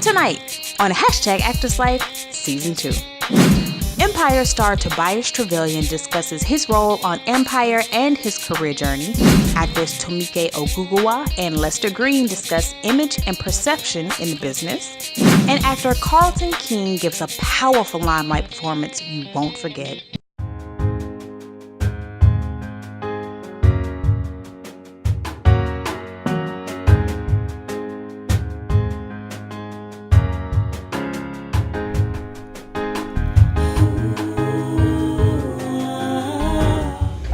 Tonight on Actors Life Season 2. Empire star Tobias Truvillion discusses his role on Empire and his career journey. Actors Tomike Ogugua and Greene discuss image and perception in the business. And actor Carelton King gives a powerful LimeLight performance you won't forget.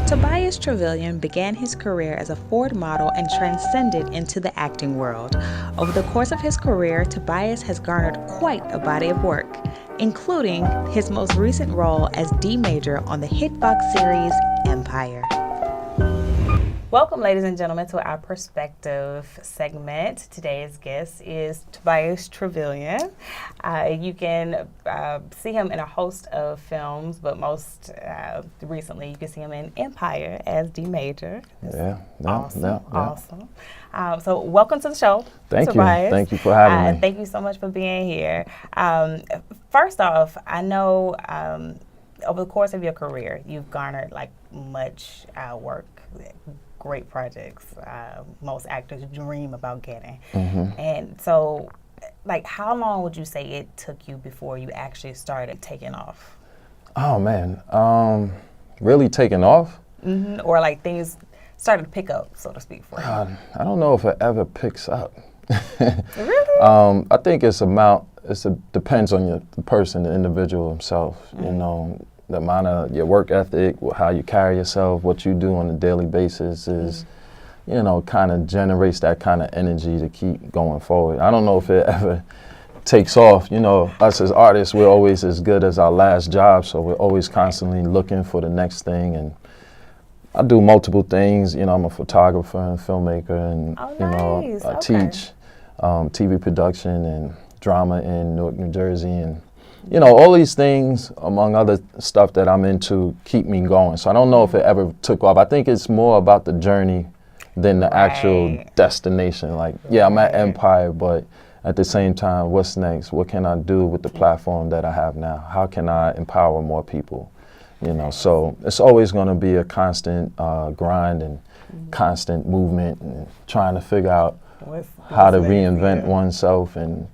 Tobias Truvillion began his career as a Ford model and transcended into the acting world. Over the course of his career, Tobias has garnered quite a body of work, including his most recent role as D Major on the hit Fox series Empire. Welcome, ladies and gentlemen, to our Perspective segment. Today's guest is Tobias Truvillion. You can see him in a host of films, but most recently you can see him in Empire as D Major. Awesome. So welcome to the show, Tobias. Thank you for having me. Thank you so much for being here. First off, I know over the course of your career, you've garnered much work, great projects most actors dream about getting. Mm-hmm. And so, how long would you say it took you before you actually started taking off? Oh, man. Really taking off? Mm-hmm. Or things started to pick up, so to speak, for you? I don't know if it ever picks up. Really? I think depends on the person, the individual himself, Mm-hmm. The amount of your work ethic, how you carry yourself, what you do on a daily basis is, kind of generates that kind of energy to keep going forward. I don't know if it ever takes off. Us as artists, we're always as good as our last job, so we're always constantly looking for the next thing. And I do multiple things. I'm a photographer and filmmaker, and I teach TV production and drama in Newark, New Jersey, and all these things, among other stuff that I'm into, keep me going. So I don't know if it ever took off. I think it's more about the journey than the actual destination. I'm at Empire, but at the same time, what's next? What can I do with the platform that I have now? How can I empower more people? So it's always going to be a constant grind and constant movement and trying to figure out how to reinvent oneself and,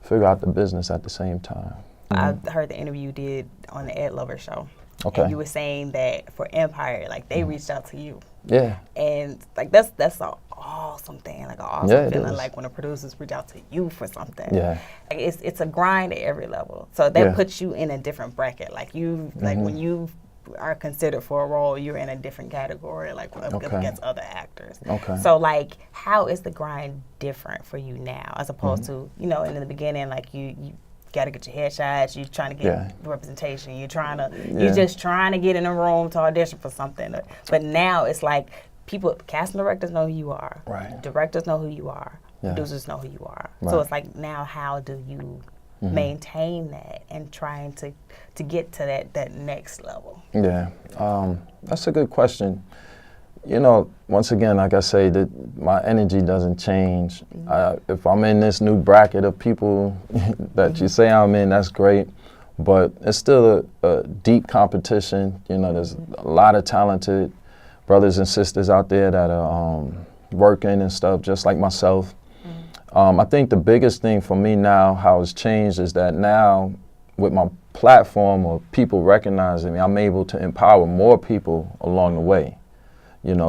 figure out the business at the same time. I heard the interview you did on the Ed Lover show. Okay. And you were saying that for Empire, they reached out to you. Yeah. And that's an awesome thing, an awesome feeling, when the producers reach out to you for something. Yeah. It's a grind at every level. So that puts you in a different bracket. When you are considered for a role, you're in a different category, against other actors. Okay. So, how is the grind different for you now, as opposed to, in the beginning, you got to get your headshots, you're trying to get representation, you're just trying to get in a room to audition for something. But now it's people, casting directors know who you are, right? Directors know who you are, producers know who you are. Right. So it's now, how do you maintain that and trying to get to that next level? Yeah, that's a good question. Once again, like I say, that my energy doesn't change. If I'm in this new bracket of people that you say I'm in, that's great, but it's still a deep competition. There's a lot of talented brothers and sisters out there that are working and stuff, just like myself. I think the biggest thing for me now, how it's changed, is that now with my platform or people recognizing me, I'm able to empower more people along the way.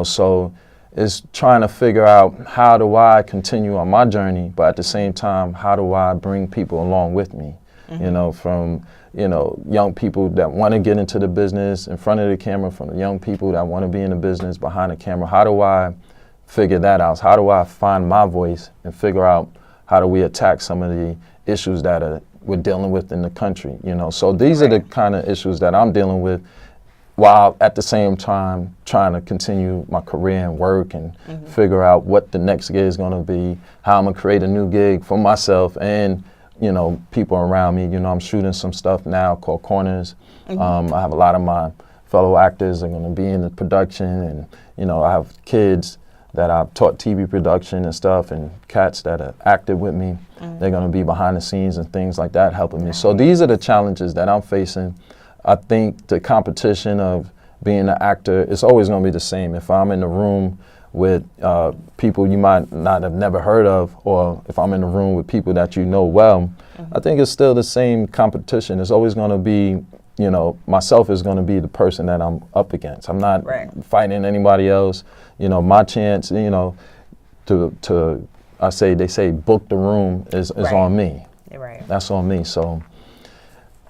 So it's trying to figure out, how do I continue on my journey, but at the same time, how do I bring people along with me? From young people that want to get into the business in front of the camera, from the young people that want to be in the business behind the camera. How do I figure that out? How do I find my voice and figure out how do we attack some of the issues that we're dealing with in the country? So these are the kind of issues that I'm dealing with, while at the same time trying to continue my career and work and figure out what the next gig is going to be, how I'm going to create a new gig for myself and people around me. I'm shooting some stuff now called Corners. I have a lot of my fellow actors are going to be in the production, and I have kids that I've taught TV production and stuff, and cats that are active with me. They're going to be behind the scenes and things like that helping me. So these are the challenges that I'm facing. I think the competition of being an actor is always going to be the same. If I'm in the room with people you might not have never heard of, or if I'm in the room with people that you know well, I think it's still the same competition. It's always going to be, you know, myself is going to be the person that I'm up against. I'm not fighting anybody else. You know, my chance, you know, they say book the room is on me. That's on me. So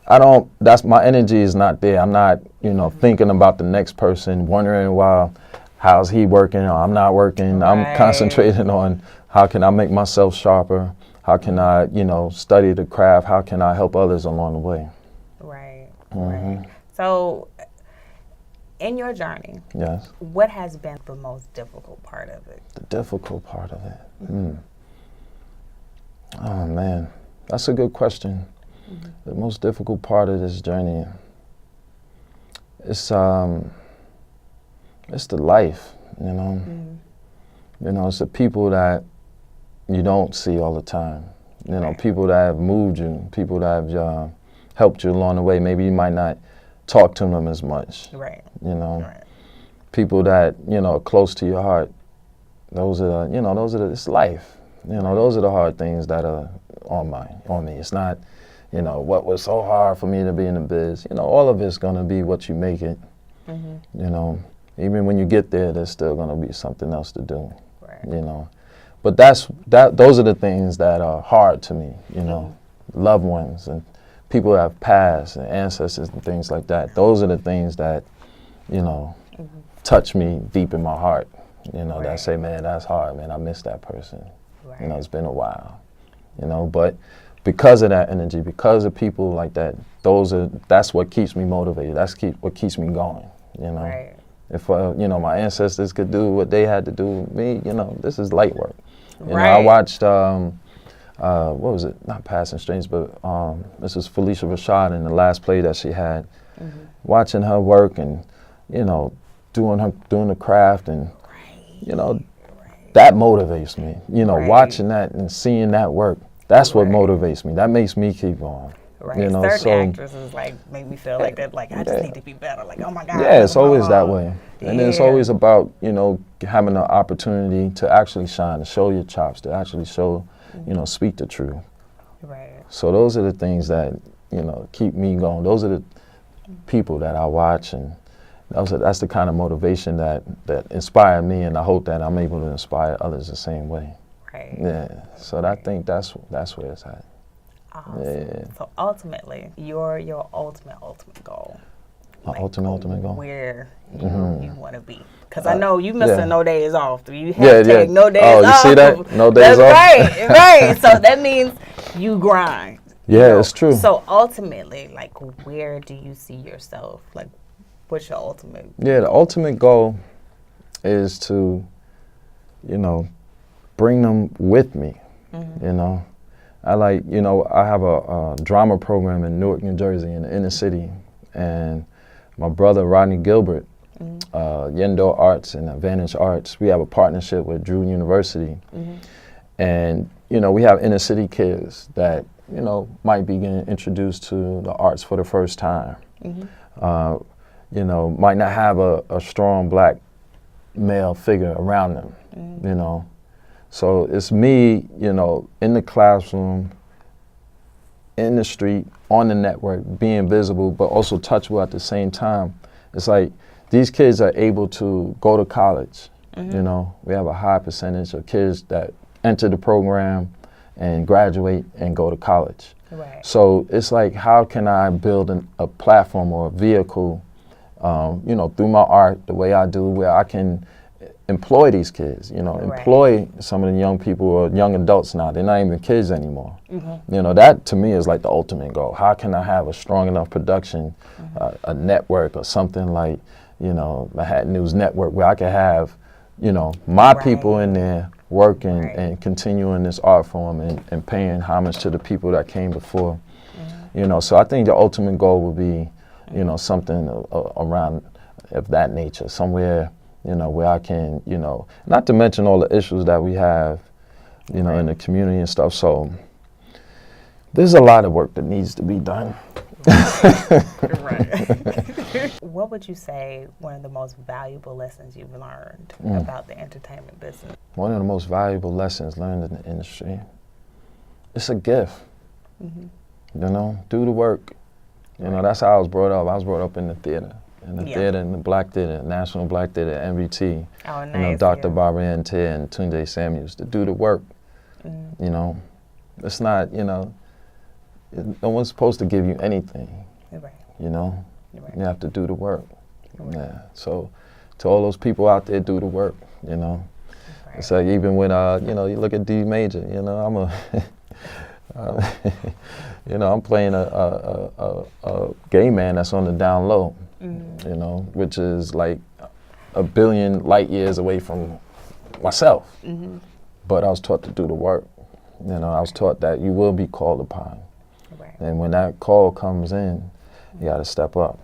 my energy is not there. I'm not, you know, thinking about the next person, wondering, well, how's he working, or I'm not working. I'm concentrating on how can I make myself sharper? How can I, you know, study the craft? How can I help others along the way? Right. So, in your journey, yes, what has been the most difficult part of it? The difficult part of it? Oh, man, that's a good question. The most difficult part of this journey, it's the life, you know. You know, it's the people that you don't see all the time. You know, people that have moved you, people that have helped you along the way. Maybe you might not talk to them as much. You know, people that, you know, are close to your heart. Those are, you know, it's life. You know, those are the hard things that are on me. It's not, you know, what was so hard for me to be in the biz. You know, all of it's gonna be what you make it. You know, even when you get there, there's still gonna be something else to do. You know, but those are the things that are hard to me. You know, loved ones and people that have passed and ancestors and things like that. Those are the things that, you know, touch me deep in my heart. You know, that say, man, that's hard, man. I miss that person. You know, it's been a while. You know, but because of that energy, because of people like that, that's what keeps me motivated. That's what keeps me going. You know, if you know, my ancestors could do what they had to do, me, you know, this is light work. You know, I watched what was it? Not Passing Strangers, but this is Felicia Rashad in the last play that she had. Watching her work and, you know, doing the craft and, you know, that motivates me. You know, watching that and seeing that work, that's what motivates me. That makes me keep going. You know, certain actresses make me feel like that. Like I just need to be better. Like, oh my God. Yeah, it's always that way. And then it's always about, you know, having the opportunity to actually shine, to show your chops, to actually show, you know, speak the truth. So those are the things that, you know, keep me going. Those are the people that I watch, and that's the kind of motivation that inspired me, and I hope that I'm able to inspire others the same way. Yeah. So I think that's where it's at. Awesome. Yeah. So ultimately, your ultimate goal. My ultimate goal. Where you want to be. Because I know you missing no days off. You hashtag no days off. Oh, you see that? No days off? Right. So that means you grind. Yeah, it's true. So ultimately, like, where do you see yourself? Like, what's your ultimate? Yeah, the ultimate goal is to, you know, bring them with me, you know. I have a drama program in Newark, New Jersey, in the inner city, and my brother Rodney Gilbert, Yendo Arts and Advantage Arts, we have a partnership with Drew University, and you know, we have inner city kids that, you know, might be getting introduced to the arts for the first time. You know, might not have a strong black male figure around them, you know. So it's me, you know, in the classroom, in the street, on the network, being visible, but also touchable at the same time. It's like these kids are able to go to college. You know, we have a high percentage of kids that enter the program and graduate and go to college. So it's like, how can I build a platform or a vehicle, you know, through my art, the way I do, where I can employ these kids, you know, employ some of the young people or young adults now. They're not even kids anymore. You know, that to me is like the ultimate goal. How can I have a strong enough production, a network or something like, you know, Manhattan News Network, where I can have, you know, my people in there working and continuing this art form and paying homage to the people that came before. You know, so I think the ultimate goal would be, you know, something around of that nature, somewhere, you know, where I can, you know, not to mention all the issues that we have, you know, in the community and stuff. So there's a lot of work that needs to be done. Right. What would you say one of the most valuable lessons you've learned about the entertainment business? One of the most valuable lessons learned in the industry, it's a gift. You know, do the work. You know, that's how I was brought up. I was brought up in the theater. In the theater, in the Black Theater, National Black Theater, NBT. Oh, nice. You know, Dr. Barbara Ann Tier and Tunde Samuels, to do the work. You know, it's not, you know, no one's supposed to give you anything. Right. You know, you have to do the work. Right. Yeah. So, to all those people out there, do the work. You know, it's like even when you know, you look at D Major. You know, I'm a, you know, I'm playing a gay man that's on the down low. You know, which is like a billion light years away from myself. But I was taught to do the work. You know, I was taught that you will be called upon. Right. And when that call comes in, you got to step up.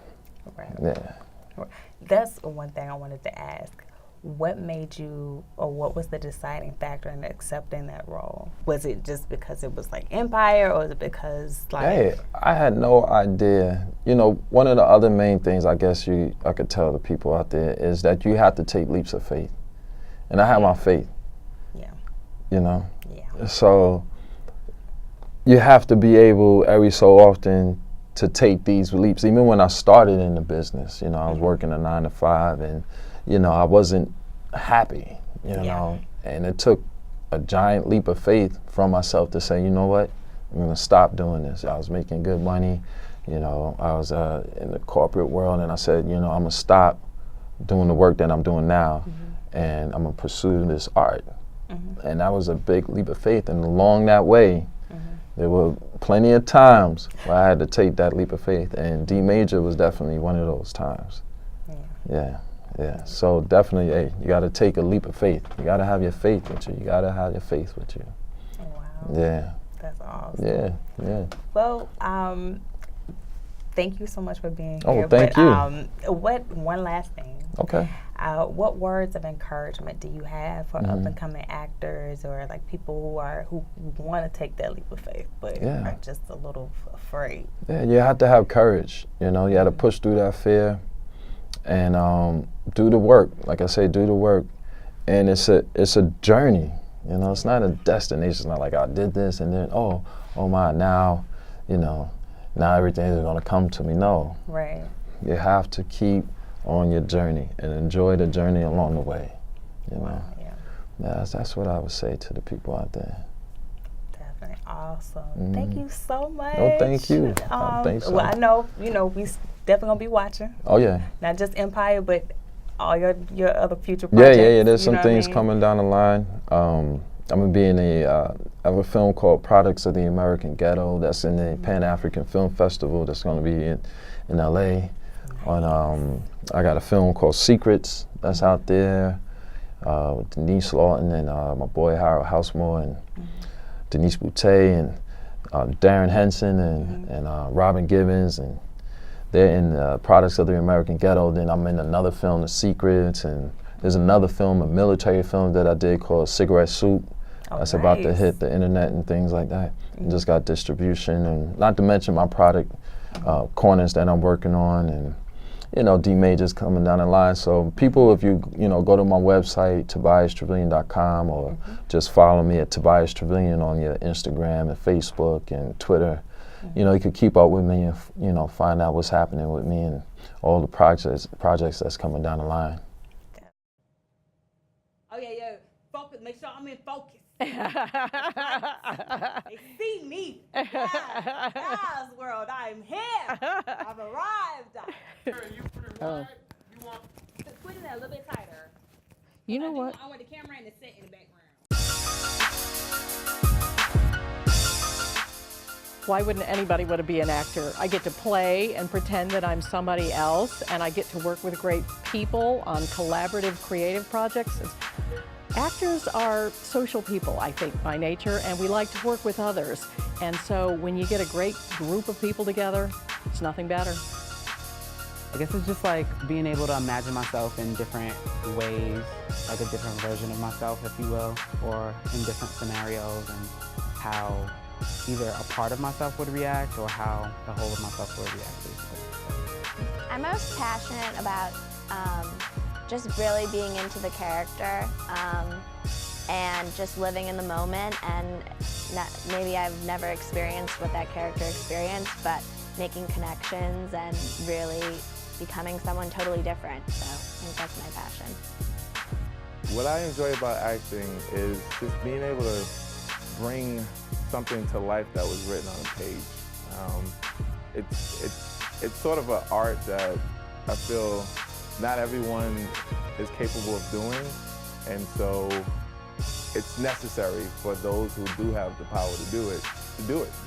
Right. Yeah. That's one thing I wanted to ask. What made you, or what was the deciding factor in accepting that role? Was it just because it was like Empire, or was it because like? Hey, I had no idea. You know, one of the other main things I guess I could tell the people out there is that you have to take leaps of faith. And I have my faith. Yeah. You know? Yeah. So you have to be able every so often to take these leaps. Even when I started in the business, you know, I was working a 9 to 5 and you know, I wasn't happy, you know, and it took a giant leap of faith from myself to say, you know what, I'm gonna stop doing this. I was making good money, you know, I was in the corporate world, and I said, you know, I'm gonna stop doing the work that I'm doing now, and I'm gonna pursue this art. And that was a big leap of faith, and along that way, there were plenty of times where I had to take that leap of faith, and D Major was definitely one of those times. Yeah. Yeah, so definitely, hey, you got to take a leap of faith. You got to have your faith with you. You got to have your faith with you. Oh, wow. Yeah. That's awesome. Yeah, yeah. Well, thank you so much for being here. Oh, thank you. One last thing. Okay. What words of encouragement do you have for up and coming actors, or like people who want to take that leap of faith but are just a little afraid? Yeah, you have to have courage. You know, you have to push through that fear. And do the work. Like I say, do the work. And it's a journey. You know, it's not a destination. It's not like I did this and then oh my, now, you know, now everything is gonna come to me. No. Right. You have to keep on your journey and enjoy the journey along the way. You know. Wow, yeah. That's what I would say to the people out there. Definitely awesome. Thank you so much. Oh, thank you. Thanks. Well, I know, you know, we definitely gonna be watching. Oh yeah. Not just Empire, but all your other future projects. Yeah. There's some things coming down the line. I'm gonna be in I have a film called Products of the American Ghetto. That's in the Pan-African Film Festival. That's gonna be in LA. On I got a film called Secrets that's out there with Denise Lawton and my boy Harold Housemore and Denise Boutte and Darren Henson and Robin Gibbons, and they're in Products of the American Ghetto. Then I'm in another film, The Secrets, and there's another film, a military film that I did called Cigarette Soup. That's about to hit the internet and things like that. And just got distribution, and not to mention my product corners that I'm working on, and you know, D Major's coming down the line. So people, if you go to my website, TobiasTruvillion.com, or just follow me at Tobias Truvillion on your Instagram and Facebook and Twitter. You know, you could keep up with me and, you know, find out what's happening with me and all the projects that's coming down the line. Oh, yeah. Focus. Make sure I'm in focus. They see me. God's world, I'm here. I've arrived. You put it wide. You want Put it a little bit tighter. You know what? I want the camera and the set in the background. Why wouldn't anybody want to be an actor? I get to play and pretend that I'm somebody else, and I get to work with great people on collaborative, creative projects. Actors are social people, I think, by nature, and we like to work with others. And so when you get a great group of people together, it's nothing better. I guess it's just like being able to imagine myself in different ways, like a different version of myself, if you will, or in different scenarios, and how either a part of myself would react or how the whole of myself would react, basically. I'm most passionate about just really being into the character and just living in the moment, and maybe I've never experienced what that character experienced, but making connections and really becoming someone totally different. So I think that's my passion. What I enjoy about acting is just being able to bring something to life that was written on a page. It's sort of an art that I feel not everyone is capable of doing, and so it's necessary for those who do have the power to do it.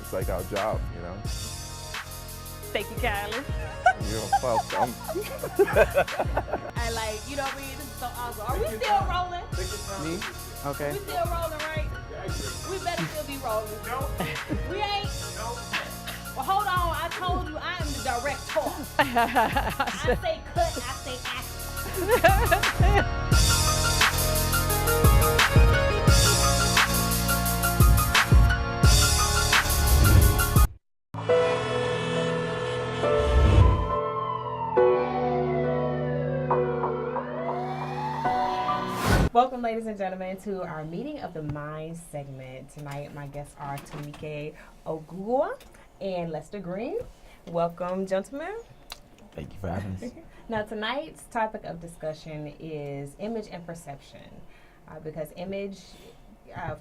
It's like our job, you know. Thank you, Kylie. You're welcome. I like, you know what I mean? This is so awesome. Are we still rolling? Me? Okay. We still rolling, right? We better still be rolling. No. We ain't? No. Well, hold on. I told you I am the director. I say cut, I say action. Welcome, ladies and gentlemen, to our Meeting of the Minds segment. Tonight, my guests are Tomike Ogugua and Lester Greene. Welcome, gentlemen. Thank you for having us. Now, tonight's topic of discussion is image and perception, because image,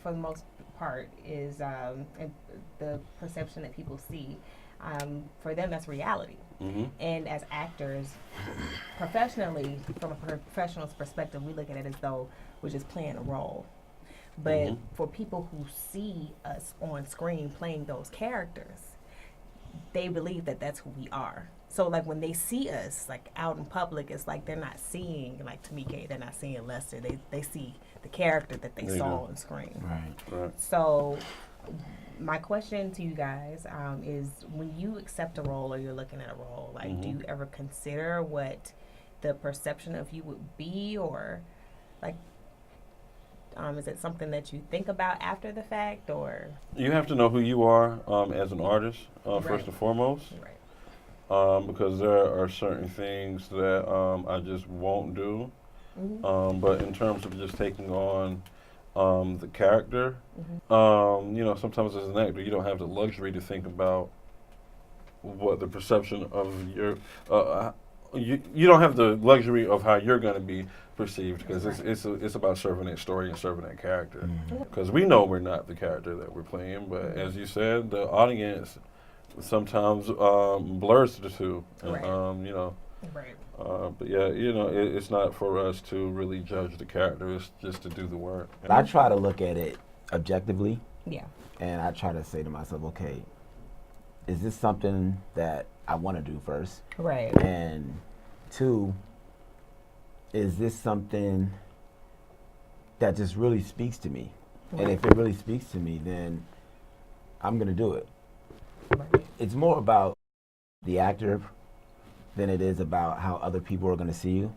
for the most part, is the perception that people see. For them, that's reality. Mm-hmm. And as actors, professionally, from a professional's perspective, we look at it as though we're just playing a role. But for people who see us on screen playing those characters, they believe that that's who we are. So, like, when they see us, like, out in public, it's like they're not seeing, like, Tomike, they're not seeing Lester. They see the character that they saw on screen. Right. So, my question to you guys is, when you accept a role or you're looking at a role, like, do you ever consider what the perception of you would be, or, like, is it something that you think about after the fact, or? You have to know who you are as an artist, first and foremost. Right. Because there are certain things that I just won't do. But in terms of just taking on the character, sometimes as an actor, you don't have the luxury to think about what the perception of your, you don't have the luxury of how you're going to be perceived, because it's about serving that story and serving that character. Because we know we're not the character that we're playing, but as you said, the audience sometimes blurs the two. But yeah, it's not for us to really judge the character. It's just to do the work. I try to look at it objectively. Yeah. And I try to say to myself, okay, is this something that I want to do first? Right. And two, is this something that just really speaks to me? Right. And if it really speaks to me, then I'm going to do it. Right. It's more about the actor than it is about how other people are going to see you.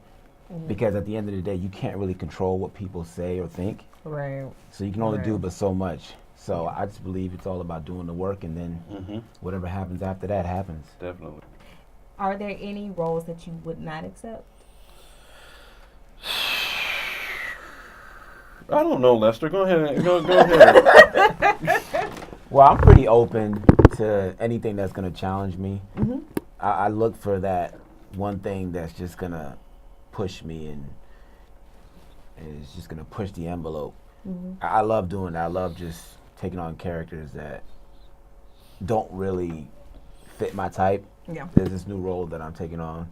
Because at the end of the day, you can't really control what people say or think. Right. So you can only do but so much. So I just believe it's all about doing the work, and then whatever happens after that happens. Definitely. Are there any roles that you would not accept? I don't know, Lester. Go ahead. Go ahead. Well, I'm pretty open to anything that's going to challenge me. I look for that one thing that's just going to push me and is just going to push the envelope. I love doing that. I love just taking on characters that don't really fit my type. Yeah. There's this new role that I'm taking on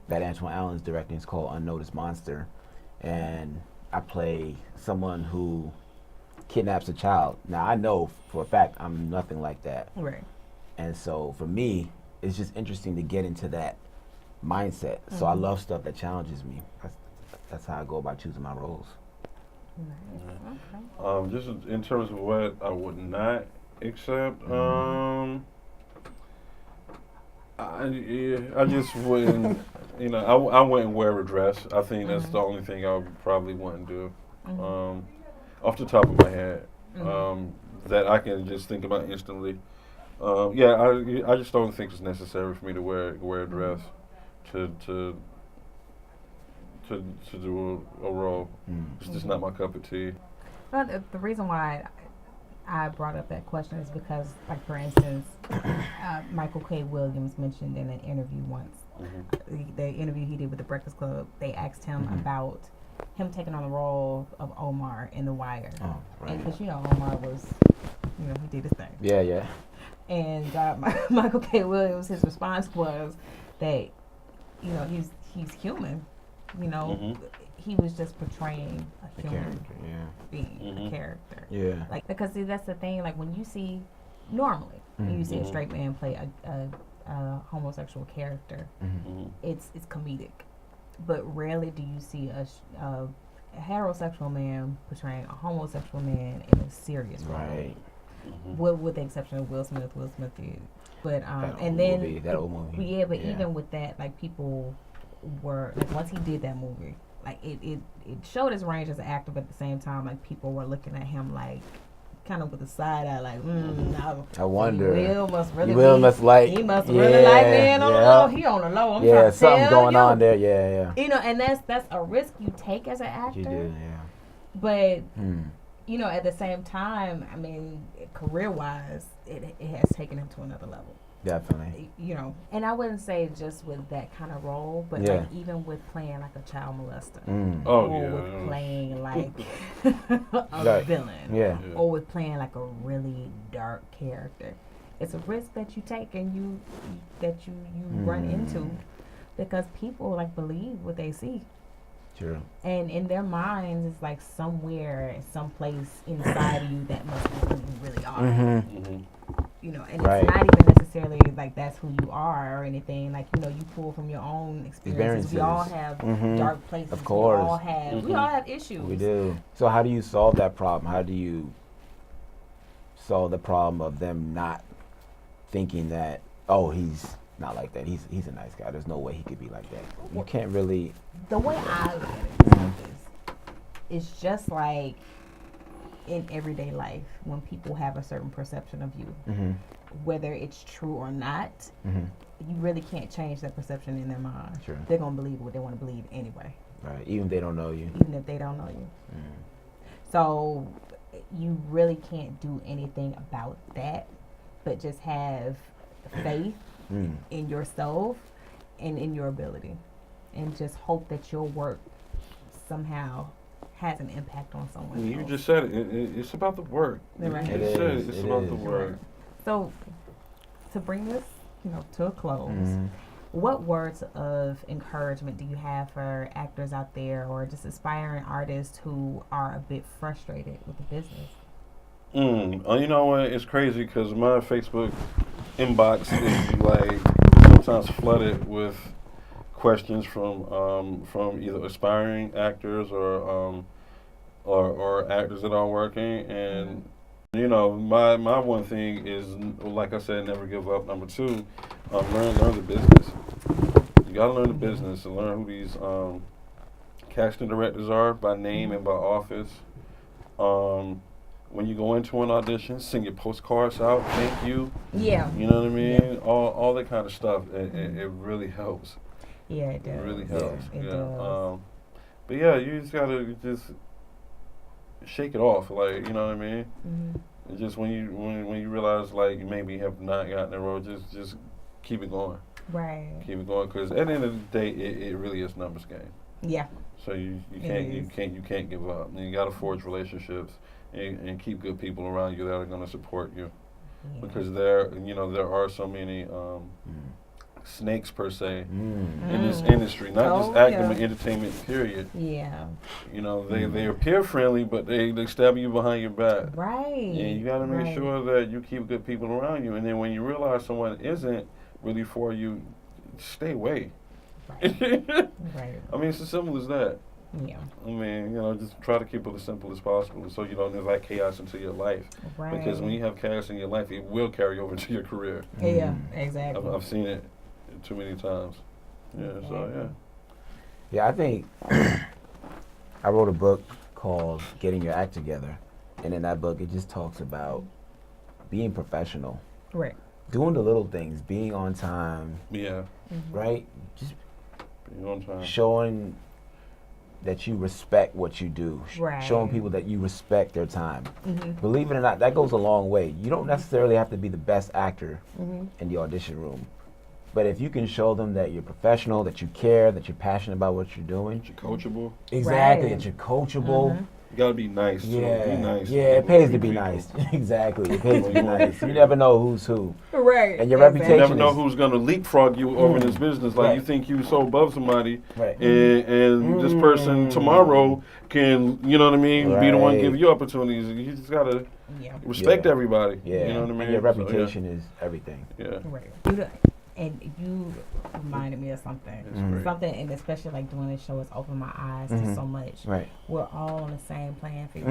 that Antoine Allen's directing. It's called Unnoticed Monster. And I play someone who kidnaps a child. Now, I know for a fact I'm nothing like that. Right. And so for me, it's just interesting to get into that mindset. So I love stuff that challenges me. That's how I go about choosing my roles. Okay. Just in terms of what I would not accept, I just wouldn't. you know, I wouldn't wear a dress. I think that's the only thing I probably wouldn't do. Off the top of my head, that I can just think about instantly. I just don't think it's necessary for me to wear a dress to do a role. It's just not my cup of tea. Well, the reason why I brought up that question is because, like, for instance, Michael K. Williams mentioned in an interview once, the interview he did with the Breakfast Club, they asked him about him taking on the role of Omar in The Wire. Oh, right. And because, you know, Omar was, you know, he did his thing. Yeah, yeah. And Michael K. Williams, his response was that, you know, he's human. You know, he was just portraying a human being, a character. Yeah. Like, because see, that's the thing. Like, when you see, normally, when you see a straight man play a homosexual character, it's comedic. But rarely do you see a heterosexual man portraying a homosexual man in a serious role. Right. With the exception of Will Smith. Will Smith did. But and then that old movie. Yeah, but even with that, like, people were like, once he did that movie, like it showed his range as an actor, but at the same time, like, people were looking at him like kind of with a side eye, like, no. I wonder. Will must really really like me on the low. He on the low. I'm trying to something tell going you. on there. Yeah. You know, and that's a risk you take as an actor. You do, yeah. But you know, at the same time, I mean, career-wise, it has taken him to another level. Definitely. You know, and I wouldn't say just with that kind of role, but like even with playing like a child molester, with playing like a villain, or with playing like a really dark character. It's a risk that you take and you run into, because people like believe what they see. True. And in their minds, it's like somewhere, someplace inside of you that must be who you really are. You know, and it's not even necessarily like that's who you are or anything. Like, you know, you pull from your own experiences. We all have dark places. Of course. We all have issues. We do. So how do you solve that problem? How do you solve the problem of them not thinking that, oh, he's not like that. He's a nice guy. There's no way he could be like that. You can't really. The way I look at it is, it's just like in everyday life when people have a certain perception of you, whether it's true or not, you really can't change that perception in their mind. Sure. They're gonna believe what they want to believe anyway. Right. Even if they don't know you. Even if they don't know you. So you really can't do anything about that, but just have faith in yourself and in your ability, and just hope that your work somehow has an impact on someone else. You just said it. It's about the work. Right. It's about the work. So, to bring this, you know, to a close, what words of encouragement do you have for actors out there, or just aspiring artists who are a bit frustrated with the business? You know what? It's crazy because my Facebook inbox is like sometimes flooded with questions from either aspiring actors or actors that are working, and you know, my one thing is, like I said, never give up. Number two, learn the business. You gotta learn the business and learn who these casting directors are by name and by office. When you go into an audition, send your postcards out, thank you. Yeah. You know what I mean? All that kind of stuff. It really helps. Yeah, it does. It really helps. It does. But yeah, you just gotta shake it off, like, you know what I mean? And just when you realize, like, you maybe have not gotten the role, just keep it going. Right. Keep it going, because at the end of the day, it really is numbers game. Yeah. So you can't give up. And you gotta forge relationships and keep good people around you that are gonna support you, because there are so many snakes per se in this industry, not just acting but entertainment period. Yeah. You know, they appear friendly, but they stab you behind your back. Right. And you gotta make sure that you keep good people around you, and then when you realize someone isn't really for you, stay away. Right. I mean, it's as simple as that. Yeah. I mean, you know, just try to keep it as simple as possible so you don't invite chaos into your life. Right. Because when you have chaos in your life, it will carry over to your career. Yeah, exactly. I've seen it too many times. Yeah, so yeah. Yeah, I think I wrote a book called Getting Your Act Together. And in that book, it just talks about being professional. Right. Doing the little things, being on time. Yeah. Right? Just being on time. Showing that you respect what you do. Right. Showing people that you respect their time. Believe it or not, that goes a long way. You don't necessarily have to be the best actor in the audition room. But if you can show them that you're professional, that you care, that you're passionate about what you're doing. That you're coachable. Exactly, Right. that you're coachable. You gotta be nice. Yeah, Be nice. yeah, it pays to be nice. Exactly, it pays to be nice. You never know who's who. Right. And your You reputation never know is, who's gonna leapfrog you over in this business. Like Right. you think you so above somebody, Right. and this person tomorrow can, you know what I mean, be the one Right. give you opportunities. You just gotta respect everybody. Yeah, You know what I mean? and your So, reputation is everything. yeah. Right. And you reminded me of something. Something, and especially like doing this show has opened my eyes to so much. Right. We're all on the same playing field.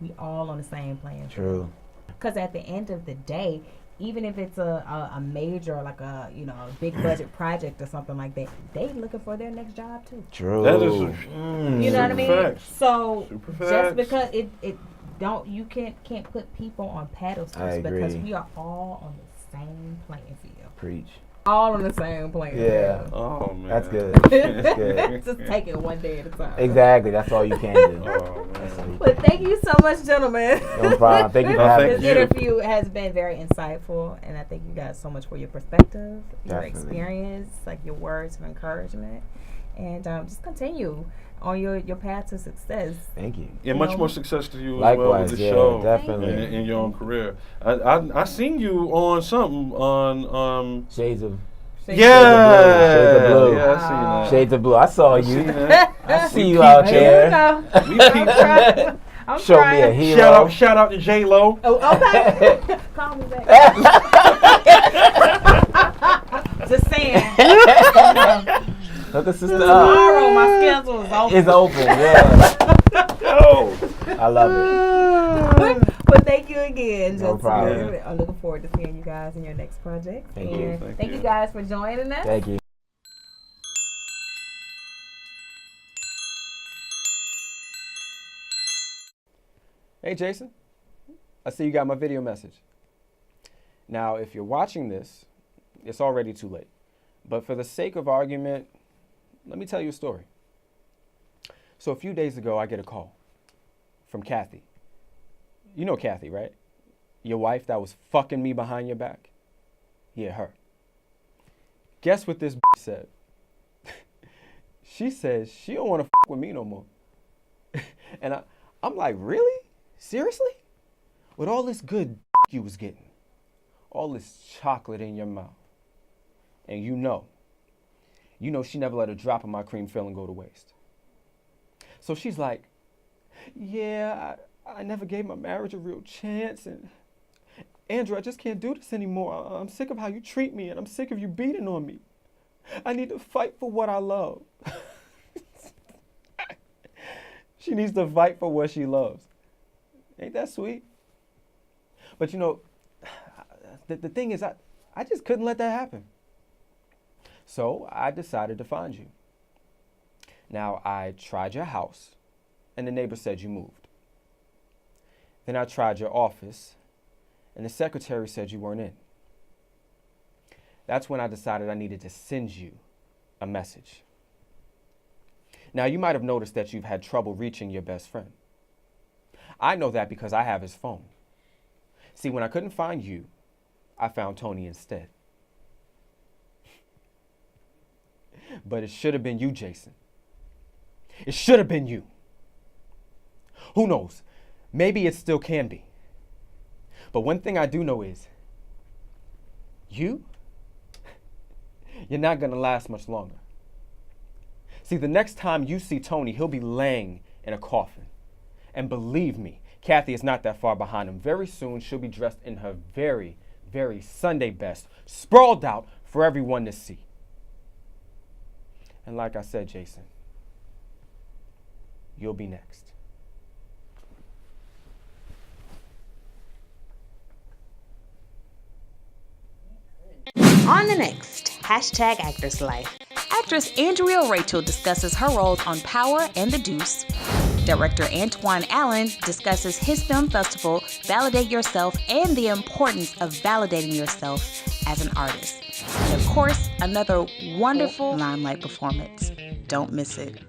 We all on the same playing field. True. Because at the end of the day, even if it's a major, like a a big budget project or something like that, they looking for their next job too. True. That is You know what I mean? facts. So Super just facts. because you can't put people on pedestals I because agree. we are all on the same playing field. Preach. All on the same playing Yeah. field. Oh man. That's good. That's good. Just take it one day at a time. Exactly. That's all you can do. Oh That's all man. you But thank you so much, gentlemen. No problem. Thank you for No, having thank me. This you. interview has been very insightful, and I thank you guys so much for your perspective, your Definitely. experience, like your words of encouragement, and just continue on your path to success. Thank you. Yeah, You much know? more success to you as well Likewise, with the yeah, show definitely. and in your own career. I seen you on something on Shades of yeah, Shades of Blue. yeah, I seen that. Shades of Blue. I saw you. Seen that. I see you out Here we there. go. We peeped. I'm Show me trying. a hero. Shout out to J Lo. Oh, okay. Call me back. Just saying. Hook a sister up. Tomorrow my schedule is open. It's open. Yeah. Yo. I love it. But thank you again, No Jessica. problem. I'm looking forward to seeing you guys in your next project. Thank and you. Thank Thank you. you guys for joining us. Thank you. Hey Jason, I see you got my video message. Now, if you're watching this, it's already too late. But for the sake of argument, let me tell you a story. So a few days ago, I get a call from Kathy. You know Kathy, right? Your wife that was fucking me behind your back? Yeah, her. Guess what this said? She says she don't want to fuck with me no more. And I'm like, really? Seriously? With all this good you was getting, all this chocolate in your mouth, and you know she never let a drop of my cream filling go to waste. So she's like, yeah, I never gave my marriage a real chance, and Andrew, I just can't do this anymore. I'm sick of how you treat me, and I'm sick of you beating on me. I need to fight for what I love. She needs to fight for what she loves. Ain't that sweet? But the thing is, I just couldn't let that happen. So I decided to find you. Now, I tried your house, and the neighbor said you moved. Then I tried your office, and the secretary said you weren't in. That's when I decided I needed to send you a message. Now, you might have noticed that you've had trouble reaching your best friend. I know that because I have his phone. See, when I couldn't find you, I found Tony instead. But it should have been you, Jason. It should have been you. Who knows? Maybe it still can be. But one thing I do know is, you're not going to last much longer. See, the next time you see Tony, he'll be laying in a coffin. And believe me, Kathy is not that far behind him. Very soon, she'll be dressed in her very, very Sunday best, sprawled out for everyone to see. And like I said, Jason, you'll be next. On the next #ActorsLife. Actress Andrea Rachel discusses her roles on Power and The Deuce. Director Antoine Allen discusses his film festival, Validate Yourself, and the importance of validating yourself as an artist. And of course, another wonderful LimeLight performance. Don't miss it.